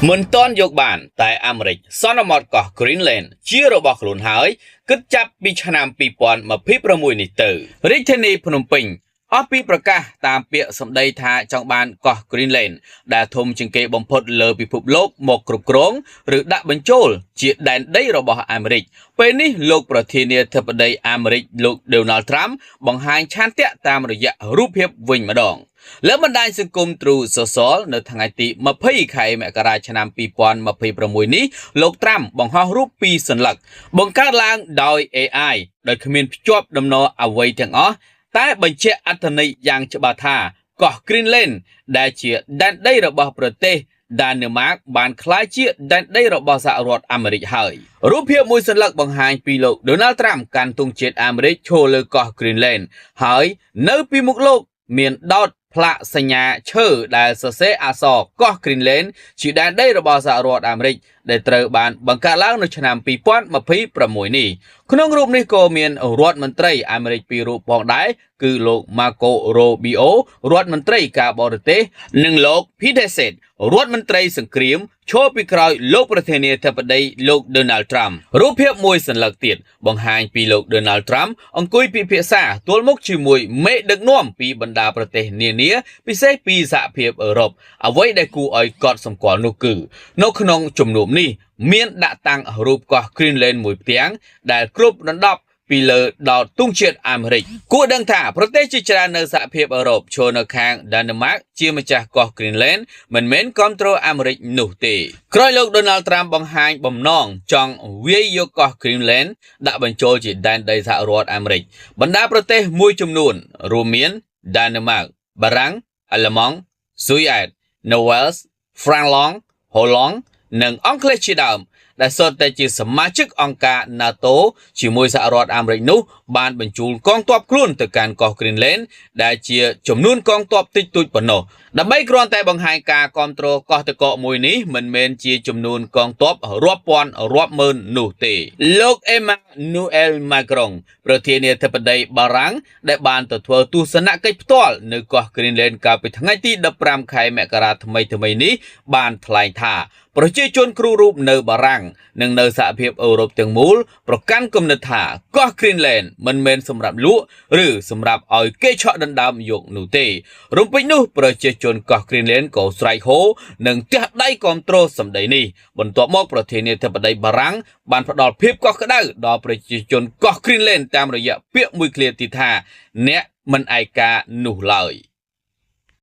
មិនទាន់យកបានតែអាមេរិកសន្មតកោះ Greenland ជារបស់ខ្លួនហើយគិតចាប់ពីឆ្នាំ2026នេះទៅរាជធានីភ្នំពេញអស់ពីប្រកាសតាមពាក្យសម្ដីថាចង់បានកោះ Greenland ដែលធំជាងគេបំផុតលើពិភពលោកមកគ្រប់គ្រងឬដាក់បញ្ចូលជាដែនដីរបស់អាមេរិកពេលនេះលោកប្រធានាធិបតីអាមេរិកលោក Donald Trump បង្ហាញឆន្ទៈតាមរយៈរូបភាពវិញម្ដងលើបណ្ដាញសង្គម Truth Social នៅថ្ងៃទី20ខែមករាឆ្នាំ2026នេះលោក Trump បង្ហោះរូបពីរសន្លឹកបង្កើតឡើងដោយ AI ដោយគ្មានភ្ជាប់ដំណរអ្វីទាំងអស់តែបញ្ជាក់អត្ថន័យយ៉ាងច្បាស់ថាកោះ Greenland ដែលជាដែនដីរបស់ប្រទេសដាណឺម៉ាកបានក្លាយជាដែនដីរបស់សហរដ្ឋអាមេរិកហើយរូបភាពមួយសន្លឹកបង្ហាញពីលោក Donald Trump កាន់ទង់ជាតិអាមេរិកឈរលើកោះ Greenland ហើយនៅពីមុខលោកមានដោតផ្លាកសញ្ញាឈើដែលសរសេរអក្សរកោះ Greenland ជាដែនដីរបស់សហរដ្ឋអាមេរិកដែលត្រូវបានបង្កើតឡើងនៅឆ្នាំ2026នេះក្នុងរូបនេះក៏មានរដ្ឋមន្ត្រីអាមេរិកពីររូបផងដែរគឺលោក Marco Rubio រដ្ឋមន្ត្រីការបរទេសនិងលោក Pete Hegseth រដ្ឋមន្ត្រីសង្គ្រាមឈរពីក្រោយលោកប្រធានាធិបតីលោក Donald Trump រូបភាពមួយសន្លឹកទៀតបង្ហាញពីលោក Donald Trump អង្គុយពិភាក្សាទល់មុខជាមួយមេដឹកនាំពីបណ្ដាប្រទេសនានាពិសេសពីសហភាពអឺរ៉ុបអ្វីដែលគួរឲ្យកត់សម្គាល់នោះគឺនៅក្នុងជំនុំនេះមានដាក់តាំងរូបកោះ Greenland មួយផ្ទាំងដែលគ្រប់ដណ្ដប់ពីលើដោតទង់ជាតិអាមេរិកគួរដឹងថាប្រទេសជាច្រើននៅសហភាពអឺរ៉ុបឈរនៅខាងដាណឺម៉ាកជាម្ចាស់កោះ Greenland មិនមែនគ្រប់គ្រងអាមេរិកនោះទេក្រោយលោក Donald Trump បង្ហាញបំណងចង់វាយយកកោះ Greenland ដាក់បញ្ចូលជាដែនដីសហរដ្ឋអាមេរិកបណ្ដាប្រទេសមួយចំនួនរួមមានដាណឺម៉ាកបារាំងអាល្លឺម៉ង់ស៊ុយអែតណូវែលส์ហ្វ្រាំងឡង់ហូឡង់និងអង់គ្លេសជាដើមដែលសុទ្ធតែជាសមាជិកអង្គការ NATO ជាមួយសហរដ្ឋអាមេរិកនោះបានបញ្ជូនកងទ័ពខ្លួនទៅកាន់កោះ Greenland ដែលជាចំនួនកងទ័ពតិចតួចប៉ុណ្ណោះដើម្បីគ្រាន់តែបង្ហាញការគាំទ្រកោះតកមួយនេះមិនមែនជាចំនួនកងទ័ពរាប់ពាន់រាប់ម៉ឺននោះទេលោក Emmanuel Macron ប្រធានាធិបតីបារាំងដែលបានទៅធ្វើទស្សនកិច្ចផ្ទាល់នៅកោះ Greenland កាលពីថ្ងៃទី15ខែមករាថ្មីៗនេះបានថ្លែងថាប្រជាជនគ្រូរូបនៅបារាំងនិងនៅសហភាពអឺរ៉ុបទាំងមូលប្រកាន់គំនិតថាកោះ Greenland មិនមែនសម្រាប់លក់ឬសម្រាប់ឲ្យគេឆក់ដណ្ដើមយកនោះទេរំពេចនោះប្រជាជនកោះ Greenland ក៏ស្រែកហូនិងទះដៃគាំទ្រសម្ដីនេះបន្ទាប់មកប្រធានាធិបតីបារាំងបានផ្ដល់ភាពកក់ក្ដៅដល់ប្រជាជនកោះ Greenland តាមរយៈពាក្យមួយឃ្លាទៀតថាអ្នកមិនឯកានោះឡើយ